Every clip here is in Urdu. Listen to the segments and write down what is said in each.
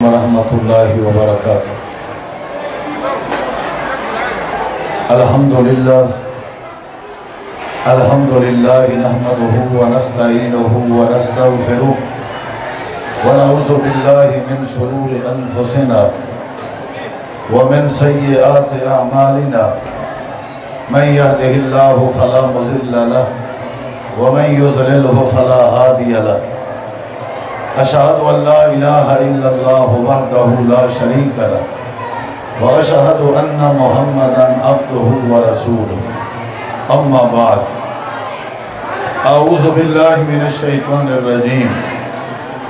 ورحمۃ اللہ وبرکاتہ۔ الحمدللہ نحمدہ ونستعینہ ونستغفرہ ونعوذ باللہ من شرور انفسنا ومن سیئات اعمالنا من یهدہ اللہ فلا مضل لہ ومن یضللہ فلا ہادی لہ۔ اشہد ان لا الہ الا اللہ وحدہ لا شریک لہ واشہد ان محمدا عبدہ ورسولہ۔ اما بعد، اعوذ باللہ من الشیطان الرجیم،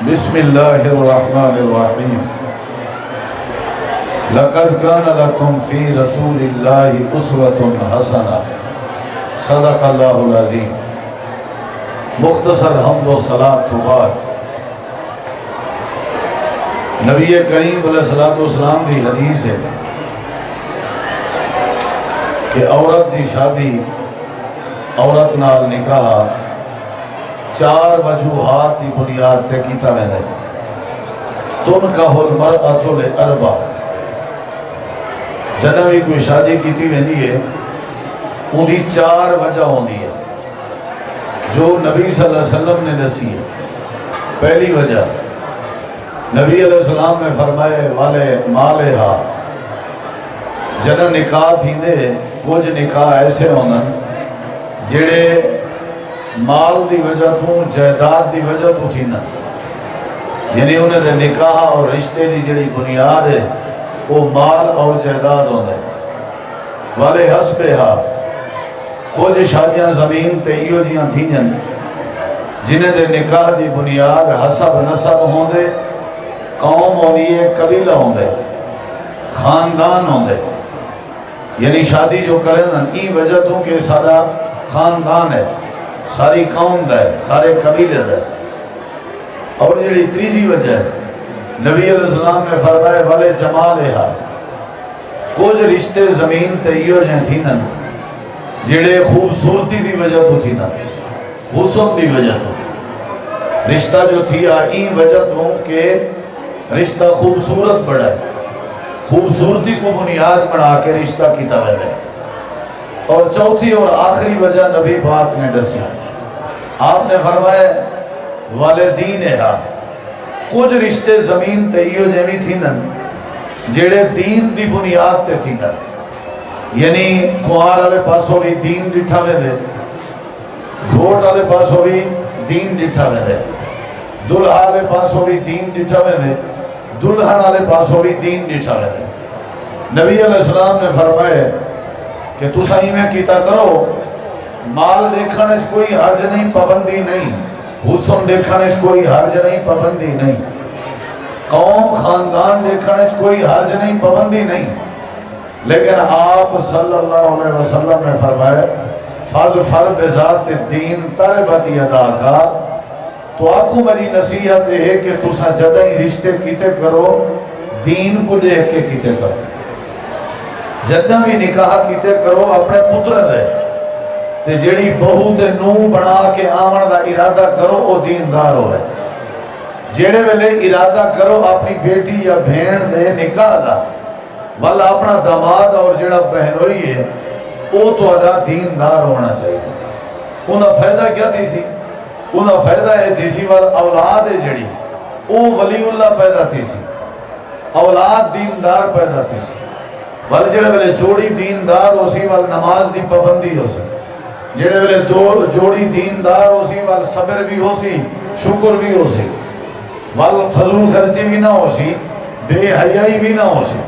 بسم اللہ الرحمن الرحیم۔ لقد کان لکم فی رسول اللہ اسوۃ حسنہ، صدق اللہ العظیم۔ مختصر حمد و صلاۃ تو بعد نبی کریم علیہ السلام دی حدیث ہے کہ عورت دی شادی، عورت نال نکاح چار وجوہات دی بنیاد تے کیتا ویندا ہے۔ تنکح المرأۃ لاربع، جدوں بھی کوئی شادی کیتی ویندی ہے ان دی چار وجہ ہوندی ہے جو نبی صلی اللہ علیہ وسلم نے دسی ہے۔ پہلی وجہ، نبی علیہ السلام نے فرمائے والے مالہا، جنہاں نکاح تھیندے کچھ نکاح ایسے ہونن جڑے مال دی وجہ تو، جائیداد دی وجہ تو تھیندن، یعنی انہیں دے نکاح اور رشتے دی جڑی بنیاد ہے وہ مال اور جائیداد ہوندے۔ والے حسبہا، کچھ شادیاں زمین تے ایو جیاں تھیندن جنہیں دے نکاح دی بنیاد حسب نسب ہوندے، قوم ہوندی ہے، قبیلہ ہوندے، خاندان ہوندے، یعنی شادی جو کریں ای وجہ تو کہ سارا خاندان ہے، ساری قوم دا ہے، سارے قبیلے دا ہے۔ اور جڑی تیسری وجہ ہے، نبی علیہ السلام نے فرمائے والے جمالہا، کچھ رشتے زمین تے ایو جائیں تھینن جڑے خوبصورتی دی وجہ تو تھینن، حسن دی وجہ تو۔ رشتہ جو تھیا ای وجہ تو کہ رشتہ خوبصورت بڑا ہے، خوبصورتی کو بنیاد بنا کے رشتہ کیتا ویندا ہے۔ اور چوتھی اور آخری وجہ نبی پاک نے دسی، آپ نے فرمایا والدینہا، کچھ رشتے زمین تے ایو جیویں تھینن جڑے دین دی بنیاد تے تھینن، یعنی کنوار والے پاسوں بھی دین ڈٹھا ویندے، گھوٹ والے پاسوں بھی دین ڈٹھا ویندے، دلہا والے پاسوں بھی دین ڈٹھا ویندے، دلہن والے پاسوں بھی دین ڈٹھا ویندے۔ نبی علیہ السلام نے فرمایا کہ تساں ایویں کیتا کرو، مال دیکھنے سے کوئی حرج نہیں، پابندی نہیں، حسن دیکھنے سے کوئی حرج نہیں، پابندی نہیں، قوم خاندان دیکھنے سے کوئی حرج نہیں، پابندی نہیں، لیکن آپ صلی اللہ علیہ وسلم نے فرمایا فاظفر بذات الدین تربت یداکا۔ تو آنکھوں میری نصیحت ہے کہ تساں جدہ ہی رشتے کیتے کرو دین کو دیکھ کے کیتے کرو، جدہ بھی نکاح کیتے کرو اپنے پتر دے تے جڑی بہو تے نو بنا کے آمن دا ارادہ کرو او دیندار ہوئے۔ جڑے ویلے ارادہ کرو اپنی بیٹی یا بھین دے نکاح دا، والا اپنا داماد اور جڑا بہنوئی ہے او تو ادا دیندار ہونا چاہیے۔ انہاں فائدہ کیا تھی سی؟ انہاں فائدہ ہے تھی سی وال اولاد جڑی او ولی اللہ پیدا تھی سی، اولاد دیندار پیدا تھی سی، وال جڑے ویلے جوڑی دیندار ہو سی وال نماز دی پابندی ہو سی، جڑے ویلے دو جوڑی دیندار ہو سی وال صبر بھی ہو سی، شکر بھی ہو سی، وال فضول خرچی بھی نہ ہو سی، بے حیائی بھی نہ ہو سی،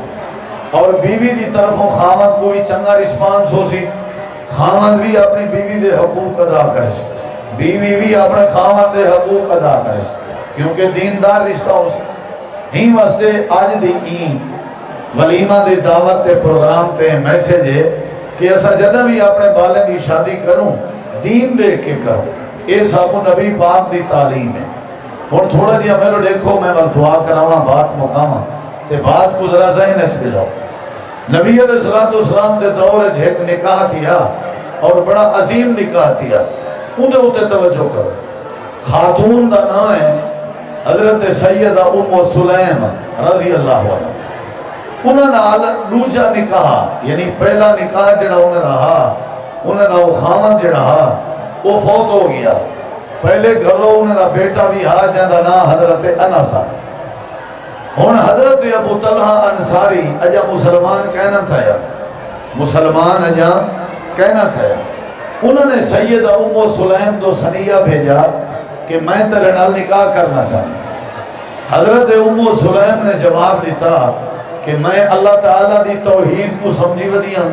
اور بیوی دی طرفوں خامد کوئی چنگا رسپانس ہو سی، خامد بھی اپنی بیوی دے حقوق ادا کرے سی، بیوی بھی اپنے خامد دے حقوق ادا کرے سی، کیونکہ دیندار رشتہ ہو سی۔ ہی واسطے آج دی این ولیمہ دے دعوت تے پروگرام تے میسیج ہے کہ ایسا جنہ بھی اپنے بالے دی شادی کروں دین دیکھ کے کروں، اے سابو نبی پاک دی تعلیم ہے۔ اور تھوڑا جی ہمیں دیکھو، میں دعا کراواں بات مقامہ تے بات کو ذرا ذہن اچ بلاؤ۔ نبی علیہ السلام دے دور ایک نکاح تھیا اور بڑا عظیم نکاح تھیا، انہیں ہوتے توجہ کرو۔ خاتون دا نام ہے حضرت سیدہ ام سلیم رضی اللہ عنہ انہوں نال دوجا نکاح یعنی پہلا نکاح جڑا انہیں رہا انہیں دا خاون جڑا وہ فوت ہو گیا پہلے گھروں انہیں دا بیٹا بھی ہا جاندہ نا حضرت انس ہن حضرت ابو طلحہ انصاری اجا مسلمان کہنا تھا یا مسلمان اجا کہنا تھا یا انہوں نے سیدہ ام سلیم دو سنیہ بھیجا کہ میں تیرے نال نکاح کرنا چاہوں حضرت ام سلیم نے جواب دیتا کہ میں اللہ تعالیٰ دی توحید کو سمجھی ودیاں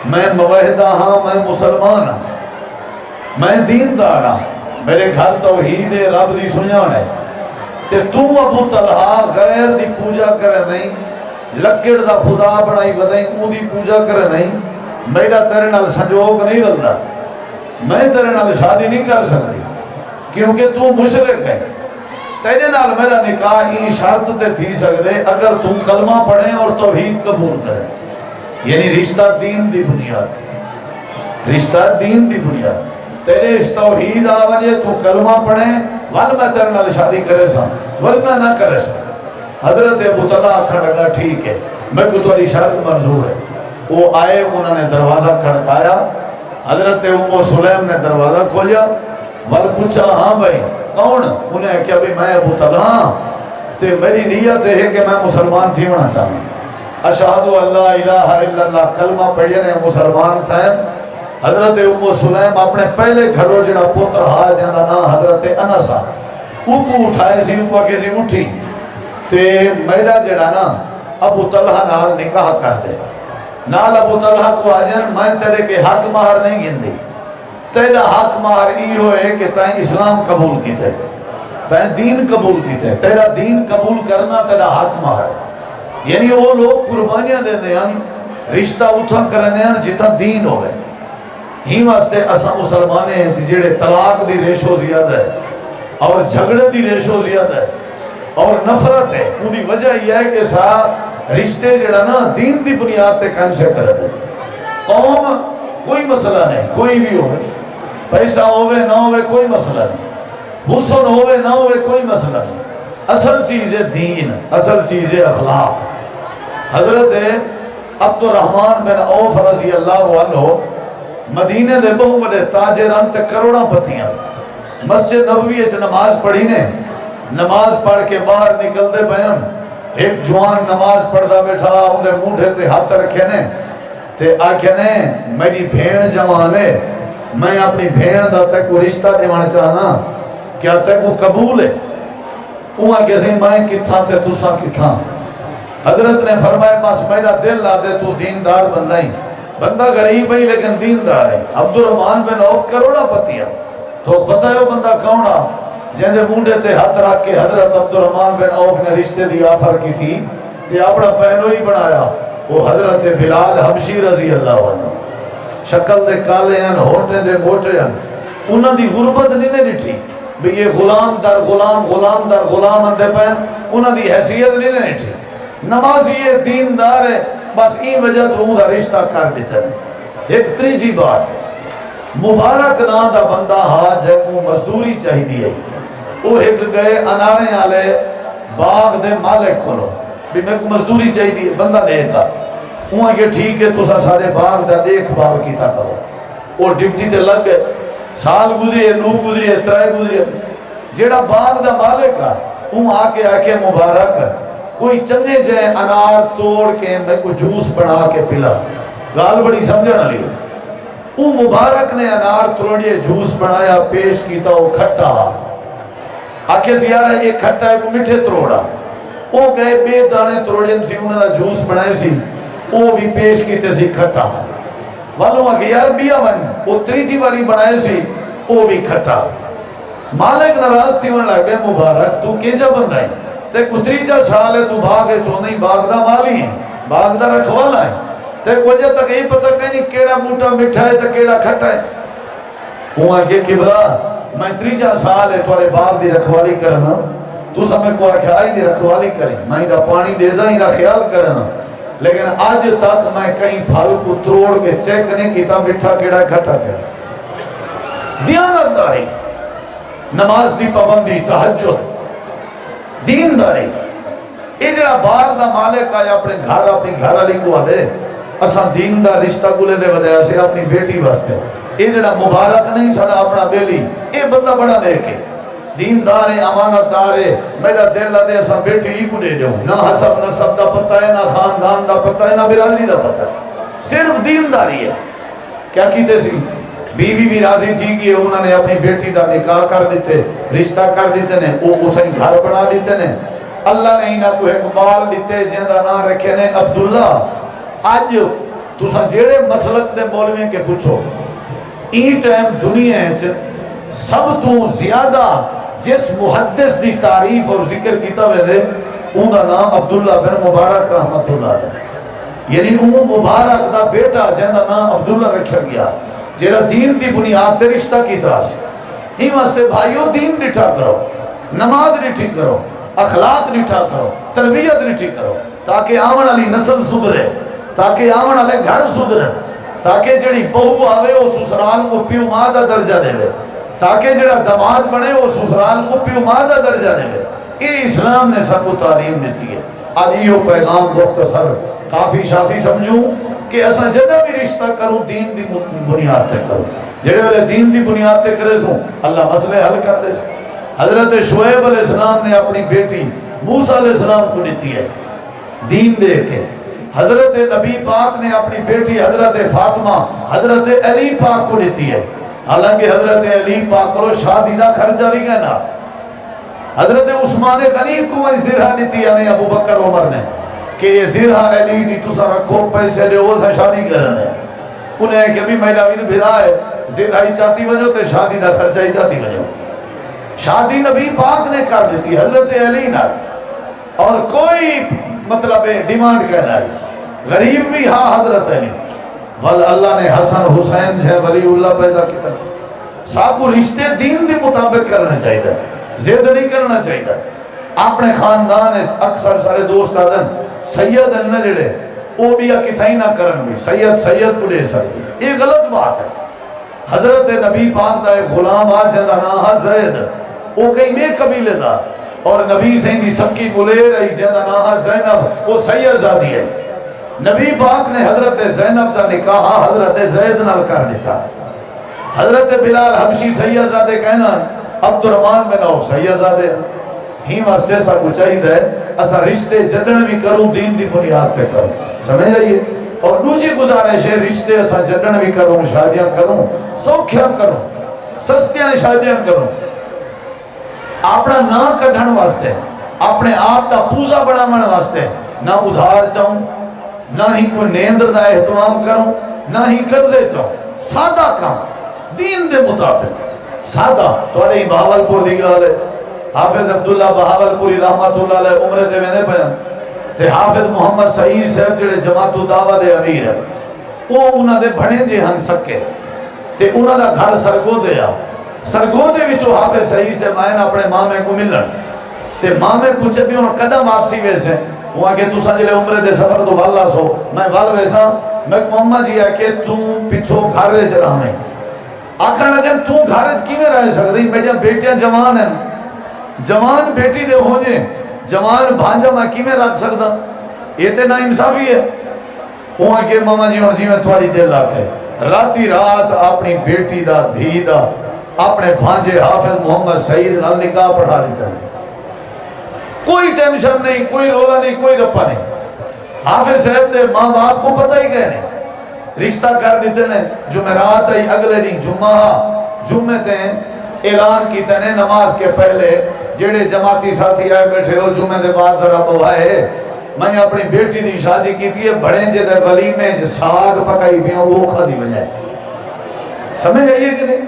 میں موحدہ ہاں میں مسلمان ہاں میں دیندار ہاں میرے گھر توحید رب دی سنیان ہے تے تم ابو طلحہ غیر دی پوجا کرے نہیں لکڑ دا خدا بڑائی ودائیں اون دی پوجا کرے نہیں میرا تیرے نال سنجوگ نہیں رلدا میں تیرے نال شادی نہیں کر سکتی کیونکہ تو مشرک ہے تیرے نال میرا نکاح ہی شرط تے تھی سکتے اگر تم کلمہ پڑھیں اور توحید قبول کریں یعنی رشتہ دین دی بنیاد رشتہ دین دی بنیاد تیرے اس توحید آوجے تو کلمہ پڑھیں ول میں تیرے نال شادی کرے سا ورنہ نہ کرے سا حضرت ابو طلحہ آکھن لگا ٹھیک ہے میں کو تمہاری شرط منظور ہے وہ آئے انہوں نے دروازہ کھڑکایا حضرت ام سلیم نے دروازہ کھولیا ول پوچھا ہاں بھائی کون انہیں کیا بھی میں ابو طلحہ تے میری نیت ہے کہ میں مسلمان تھی ہونا چاہوں اشہدو اللہ الہ الا اللہ کلمہ پڑھے نے مسلمان تھا حضرت ام سلیم اپنے پہلے گھروں جڑا پوتر ہا جاندہ نا حضرت انس او کو اٹھائے سی او کو کسی اٹھی تے میرا جڑا نا ابو طلحہ نال نکاح کر دے نال ابو طلحہ کو آجن میں تیرے کے حق مہر نہیں گن دی تیرا حق مہر ای ہوئے کہ تائیں اسلام قبول کی تھے تائیں دین قبول کی تھے تیرا دین قبول کرنا تیرا حق مہر ہے یعنی وہ لوگ قربانیاں دے دیں رشتہ اتھا کرنے ہیں جتا دین ہوئے ہی واسطے اسا مسلمانے ہیں جیڑے طلاق دی ریشو زیادہ ہے اور جھگڑے دی ریشو زیادہ ہے اور نفرت ہے ان دی وجہ یہ ہے کہ سا رشتے جڑا نا دین دی بنیاد تے کم سے کر دے قوم کوئی مسئلہ نہیں کوئی بھی ہوئے پیسہ ہوئے نہ ہوئے کوئی مسئلہ نہیں حسن ہوئے نہ ہوئے کوئی مسئلہ نہیں اصل چیز ہے دین اصل چیز ہے اخلاق حضرت عبد الرحمن بن عوف رضی اللہ عنہ مدینے دے بہو بڑے تاجران تے کروڑا پتیاں مسجد نبوی اچھ نماز پڑھی نے نماز پڑھ کے باہر نکل دے بیان ایک جوان نماز پڑھدا بیٹھا اندے مونڈے تے ہاتھ رکھے نے تے آکھے نے میری بھین جوانے میں اپنی بھین دا تے کو رشتہ دیوانا چاہنا کیا تے کو قبول ہے وہاں کسی میں کتھاں تے تساں کتھاں حضرت نے فرمائے پاس میرا دل لا دے تو دیندار بندہ ہی بندہ غریب ہے لیکن دیندار ہے عبد الرحمن بن عوف کروڑا پتیا تو پتہ ہے وہ بندہ کونڑا جہاں دے مونڈے تے ہاتھ رکھ کے حضرت عبد الرحمن بن عوف نے رشتے دی آفر کی تھی تے اپنا پہنو ہی بنایا وہ حضرت بلال حبشی رضی اللہ عنہ شکل دے کالے ہیں ہوٹنے دے موٹے ہیں انہوں دی غربت نہیں نٹھی بھی یہ غلام در غلام غلام در غلام اندے پہن انہوں دی حیثیت نہیں نٹھی نمازی یہ دیندار ہے بس این وجہ تو انہوں دا رشتہ کر دیتا ہے ایک تریجی بات مبارک نا دا بندہ حاج ہے وہ مزدوری چاہی دی ہے وہ ایک گئے انارے آلے باغ دے مالک کھولو بھی میں کو مزدوری چاہی دی بندہ لے کا وہاں کہ ٹھیک ہے تو سارے باغ دا دیکھ باغ کیتا کرو اور ڈیوٹی تے لگ گئے سال گزری ہے نو گزری ہے ترائے گزری ہے جیڑا باغ دا مالک کا وہاں آکے مبارک کوئی چنگے جائے انار توڑ کے میں کو جوس بنا کے پلا گال بڑی سمجھنا لیا وہ مبارک نے انار توڑیے جوس بنایا پیش کیتا وہ کھٹا آکے زیارہ یہ کھٹا ہے کو مٹھے توڑا وہ گئے بے دانے توڑیں سی انہوں نے جوس بنائے سی وہ بھی پیش کیتے سی کھٹا والوں آکے یار بیا من وہ تریجی والی بنائے سی وہ بھی کھٹا مالک نراز تھی انہوں نے لگے مبارک تو کیجا بندائی تے کتریجا سال ہے تو بھاگے چونہیں باغ دا مالی ہیں باغ دا رکھوالا ہے تے وجہ تک یہی پتہ کہیں نہیں کیڑا موٹا مٹھا ہے تے کیڑا کھٹا ہے وہاں کہ قبلہ میں تریجا سال ہے توارے باغ دی رکھوالی کرنا تو سمیں کو آکھا آئی دی رکھوالی کریں میں دا پانی دے دا ہی دا خیال کرنا لیکن آج تک میں کہیں پھل کو تروڑ کے چیک نہیں کیتا مٹھا کیڑا کھٹا کیڑا دیانت داری نماز دی پابندی تہجد دینداری یہ جڑا باہر دا مالک آیا اپنے گھر اپنی گھر والی کو آدھے اساں دین دا رشتہ گلے دے وجہ سے اپنی بیٹی واسطے یہ جڑا مبارک نہیں سڑا اپنا بیلی یہ بندہ بڑا نیک ہے دیندار ہے امانت دار ہے میرا دل لدے اساں بیٹی ہی کو دے دوں نہ حسب نسب دا پتہ ہے نہ خاندان دا پتہ ہے نہ برادری دا پتہ ہے صرف دینداری ہے کیا کیتے سی بیوی بھی راضی تھی کہ انہوں نے اپنی بیٹی دا نکاح کر دیتے رشتہ کر دیتے نے وہ اسے گھر بڑھا دیتے نے اللہ نے انہاں کو اقبال دیتے جہاں نام رکھے نے عبداللہ آج تساں جیڑے مسلک دے مولویوں کے پوچھو این ٹائم دنیا سب تو زیادہ جس محدث دی تعریف اور ذکر کیتا ہوئے دے انہاں نام عبداللہ بن مبارک رحمت اللہ علیہ یعنی مبارک دا بیٹا جہاں نام عبداللہ رکھا گیا جیڑا دین دی بنیاد تے رشتہ کی تراس ہی واسطے بھائیو دین ڈٹھا کرو نماز ڈٹھی کرو اخلاق ڈٹھا کرو تربیت ڈٹھی کرو تاکہ آون والی نسل سدھرے تاکہ آون والے گھر سدھرے تاکہ جڑی بہو آوے وہ سسرال کو پیو ماں دا درجہ دے لے تاکہ جڑا دماد بنے وہ سسرال کو پیو ماں دا درجہ دے لے یہ اسلام نے سب کو تعلیم دیتی ہے آج یہ پیغام مختصر کافی شافی سمجھوں کہ اساں جنہ بھی رشتہ کروں دین دی بنیاد تے کروں جڑے والے دین دی بنیاد تے کرے سوں اللہ مسئلے حل کر دے سوں حضرت شعیب علیہ السلام نے اپنی بیٹی موسیٰ علیہ السلام کو دیتی ہے دین دے کے حضرت نبی پاک نے اپنی بیٹی حضرت فاطمہ حضرت علی پاک کو دیتی ہے حالانکہ حضرت علی پاک کو شادی دا خرچہ بھی کہنا حضرت عثمان غنی کو زرہ دیتی ہے ابو بکر عمر نے کہ یہ زرہ علی دی تسا رکھو پیسے لے وہ سے شادی کرنے انہیں کہ بھی میرا بھی بھرا ہے زرہ ہی چاہتی وجہ تے شادی دا خرچہ ہی چاہتی وجہ شادی نبی پاک نے کر دیتی حضرت علی نے اور کوئی مطلب ڈیمانڈ کہنا ہے غریب بھی ہاں حضرت علی ول اللہ نے حسن حسین ہے ولی اللہ پیدا کیتا صاحب کو رشتے دین دے مطابق کرنا چاہیے زید نہیں کرنا چاہیے اپنے خاندان اکثر سارے دوست آدن سید ان جڑے وہ بھی کتھائی نہ کرن بھی سید کو دے سکتے یہ غلط بات ہے حضرت نبی پاک دا ایک غلام آج جنہ ناہا زید وہ کئی میں قبیلے دا اور نبی سیندی سب کی بلے رہی جنہ ناہا زینب وہ سید زادی ہے نبی پاک نے حضرت زینب دا نکاح حضرت زید نال کر دیتا حضرت بلال حبشی سید زادے کہنا عبد الرحمن بن عوف سید زادے ہی واسطے سا کو چاہیے اسا رشتے جڑن بھی کروں دین دی بنیاد تے کروں سمجھ رہیے اور دوسری گزارش ہے رشتے اسا جڑن بھی کروں شادیاں کروں سوکھیاں کروں سستیاں شادیاں کروں اپنا نہ کڈھن واسطے اپنے آپ دا پوزا بڑھاون واسطے نہ ادھار چاہوں نہ ہی کوئی نیندر دا اہتمام کروں نہ ہی قرضے چاہوں سادہ کام دین دے مطابق سادہ تو علی بہاولپور دی گل ہے حافظ عبداللہ بہاولپوری رحمت اللہ علیہ عمرے دے ویندے پئے تے حافظ محمد سعید صاحب جڑے جماعت الدعوہ دے امیر ہے وہ انہاں دے بھڑے جے ہن سکے تے انہاں دا گھر سرگودے آ سرگودے وچوں حافظ سعید سے میں اپنے مامے کو ملن تے مامے پوچھے بھی انہاں قدم واپسی ویسے وہاں کہ تساں جڑے عمرے دے سفر تو والا سو میں وال ویسا میں محمد جی ہے کہ تو پیچھو گھر وچ رہنے آخر لگن تو گھر وچ کیویں رہ سکدی میری بیٹیاں جوان ہیں جوان بیٹی دے ہونے جوان بھانجا میں کیویں رکھ سکدا یہ تے نا انصافی ہے وہاں کہ ماما جی ہن جویں تھوڑی دل لا کے راتی رات اپنی بیٹی دا دھی دا اپنے بھانجے حافظ محمد سعید نال نکاح پڑھا دیتا ہے کوئی ٹینشن نہیں کوئی رولا نہیں کوئی رپا نہیں حافظ صاحب دے ماں باپ کو پتہ ہی کہنے رشتہ کر دیتے ہیں جمعرات ہے اگلے دن جمعہ تے اعلان کیتے ہیں نماز کے پہلے جیڑے جماعتی ساتھی آئے بیٹھے ہو جمعہ دے بعد ذرا بوائے میں اپنی بیٹی دی شادی کی تھی بڑے جے دے ولیمے جو ساگ پکائی بھی ہیں وہ کھا دی بجائے سمجھ آئیے کہ نہیں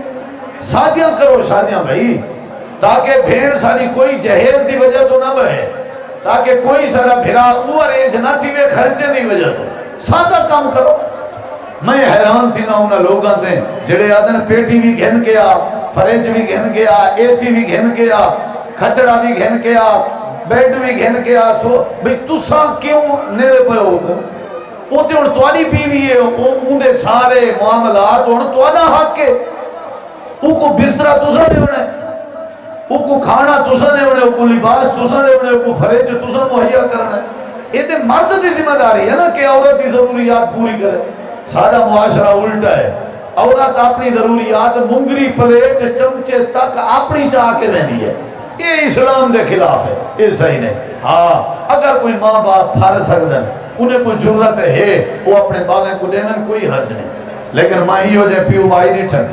شادیاں کرو شادیاں بھائی تاکہ بھیڑ ساری کوئی جہیز دی وجہ تو نہ بہے تاکہ کوئی سارا بھرا اوہ ریج نہ تھی وہ خرچے دی وجہ تو سادہ کام کرو میں حیران تھی نہ انہا لوگاں تھے جڑے آدھن پیٹی بھی گھن کے آ فریج بھی گھن کے آ اے سی بھی گھن کے آ کھچڑا بھی گھن کے آ بیڈ بھی گھن کے آ سو بھئی تُساں کیوں نیرے پہ ہو وہ تے ان توالی بیوی ہے ان دے سارے معاملات ان توانا حق کے ان کو بسترہ تُساں نے ہونے او کو کھانا تسا نے انہیں، کو لباس تسا نے انہیں، کو فرج تسا مہیا کرنا ہے. یہ تے مرد دی ذمہ داری ہے نا کہ عورت کی ضروریات پوری کرے. سارا معاشرہ الٹا ہے. عورت اپنی ضروریات منگری پلیٹ چمچے تک اپنی چاہ کے رہنی ہے. یہ اسلام دے خلاف ہے، یہ صحیح نہیں. ہاں اگر کوئی ماں باپ پھر سکدن، انہیں کوئی ضرورت ہے وہ اپنے بالیں کو دیون، کوئی حرج نہیں. لیکن ماں ہی ہو جائے پیو مائی ڈٹھن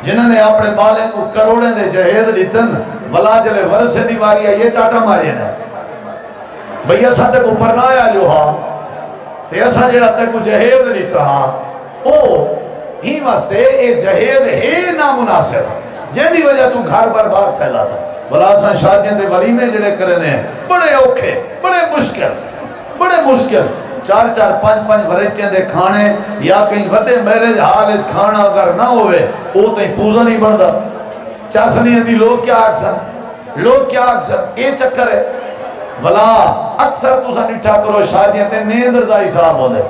جنہوں نے اپنے بالیں کو کروڑیں دے جہیز ڈٹھن، ولا جلے ورثے دی واری ہے یہ چاٹا مارے نا بھئی اسا تے کو پرنایا جو ہاں تے اسا جڑا تے کو جہیز ڈٹھا ہاں او ہی واسطے اے جہیز ہے نامناسب جن دی وجہ تو گھر برباد پھیلا تھا. بلا اساں شادیاں دے ولیمے جڑے کرنے ہیں بڑے اوکھے، بڑے مشکل 4-5 ورائٹیاں دے کھانے یا کہیں وڈے میرج حال اچ کھانا اگر نہ ہوئے او تہیں پوزا نہیں بڑھدا. چاسنی دی لوگ کیا اکثر اے چکر ہے. ولا اکثر تسا ڈٹھا کرو شادیاں تے نیندر دا حساب ہوندے،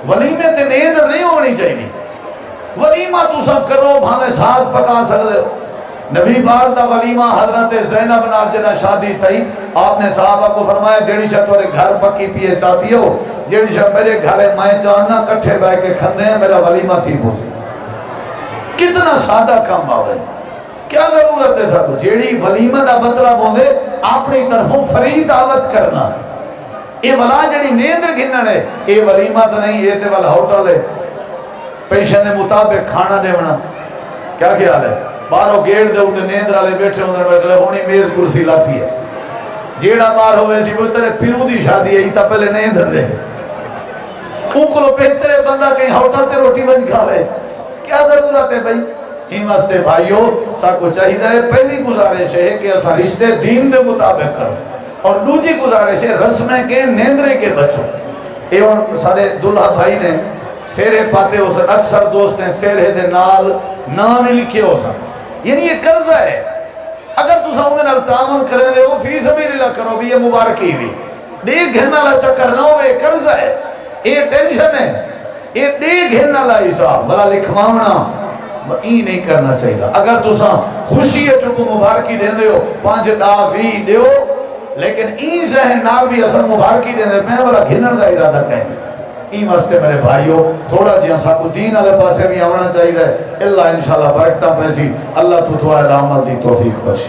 ولیمے تے نیندر نہیں ہونی چاہیے. ولیمہ تسا کرو بھاویں ساگ پکا سکدے ہو. نبی پاک دا ولیمہ حضرت زینب نال جڑا شادی تھی آپ نے صحابہ کو فرمایا جیڑی شاہ تورے گھر پکی پیے چاہتی ہو، جیڑی شاہ میرے گھر میں چاہنا کٹھے بہ کے کھندے ہیں، میرا ولیمہ تھی پوسی. کتنا سادہ کام آوے، کیا ضرورت ہے ساتھ جیڑی ولیمہ دا مطلب ہوندے اپنی طرفوں فری دعوت کرنا. اے ولا جڑی نیندر گھنن ہے اے ولیمہ تو نہیں، اے تے والا ہوٹل ہے پیشے دے مطابق کھانا دیونا. کیا خیال ہے؟ باہروں گیٹ دے اوتے نیندر والے بیٹھے ہوندے مطلب ہونی میز کرسی لاتی ہے. جیڑا باہر ہوئے سی وہ تیرے پیو دی شادی ہے تا پہلے نیندر رہے. اوکلو بہترے بندہ کہیں ہوٹل تے روٹی بن کھاوے. کیا ضرورت ہے بھائی؟ ہی واسطے بھائیو سا کو چاہیے ہے پہلی گزارش ہے کہ اسا رشتے دین دے مطابق کرو اور دوسری گزارش ہے رسمیں کے نیندرے کے بچو. اے سارے دلہا بھائی نے سیرے پاتے ہو سن، اکثر دوست ہیں سیرے دے نال نام لکھے ہو سن. یعنی یہ قرضہ ہے. اگر تو سامنے نال تعاون کریں دے ہو فی سبیل اللہ کرو بھی یہ مبارکی بھی دیکھ گھننا لا چکر نہ ہوئے قرضہ ہے. یہ ٹینشن ہے، یہ دیکھ گھننا لا حساب بلا لکھواؤنا ای نہیں کرنا چاہیے. اگر تو ساں خوشی ہے چکو مبارکی دیں دے ہو 5 بھی دے ہو لیکن ای ذہن نال بھی اصل مبارکی دیں دے میں بلا گھنن دا ارادہ کہیں دے. این واسطے میرے بھائیو تھوڑا جہاں ساکو دین علیہ پاسے بھی آونا چاہیے. اللہ انشاءاللہ برکتہ پیسی. اللہ تو دعا العمل دی توفیق بخش.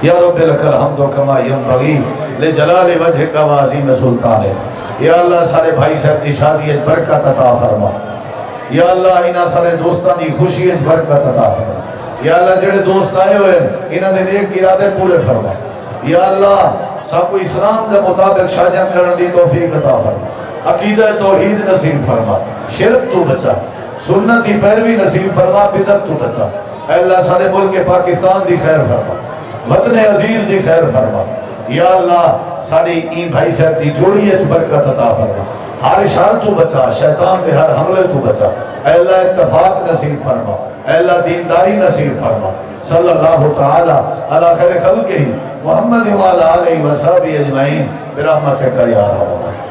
یا رب لک الحمد کما ینبغی لجلال وجہک و عظیم سلطانک. یا اللہ سارے بھائی صاحب دی شادی برکت عطا فرما. یا اللہ انہاں سارے دوستاں دی خوشی برکت عطا فرما. یا اللہ جڑے دوست آئے ہوئے انہاں دے نیک ارادے پورے فرما. یا اللہ ساکو اسلام دے مطابق شادیاں کرن دی توفیق عطا فرما. عقیدہ توحید نصیب فرما. شرک تو بچا، سنت دی پیروی نصیب فرما، بدعت تو بچا. اے اللہ سارے ملک پاکستان دی خیر فرما، وطن عزیز دی خیر فرما. یا اللہ ساری این بھائی صاحب دی جوڑی اچ برکت عطا فرما. ہر شر تو بچا، شیطان دے ہر حملے تو بچا. اے اللہ اتفاق نصیب فرما. اے اللہ دینداری نصیب فرما. صلی اللہ تعالی علی خیر خلقہ محمد و علی آلہ و صحبہ اجمعین برحمتک یا ارحم الراحمین.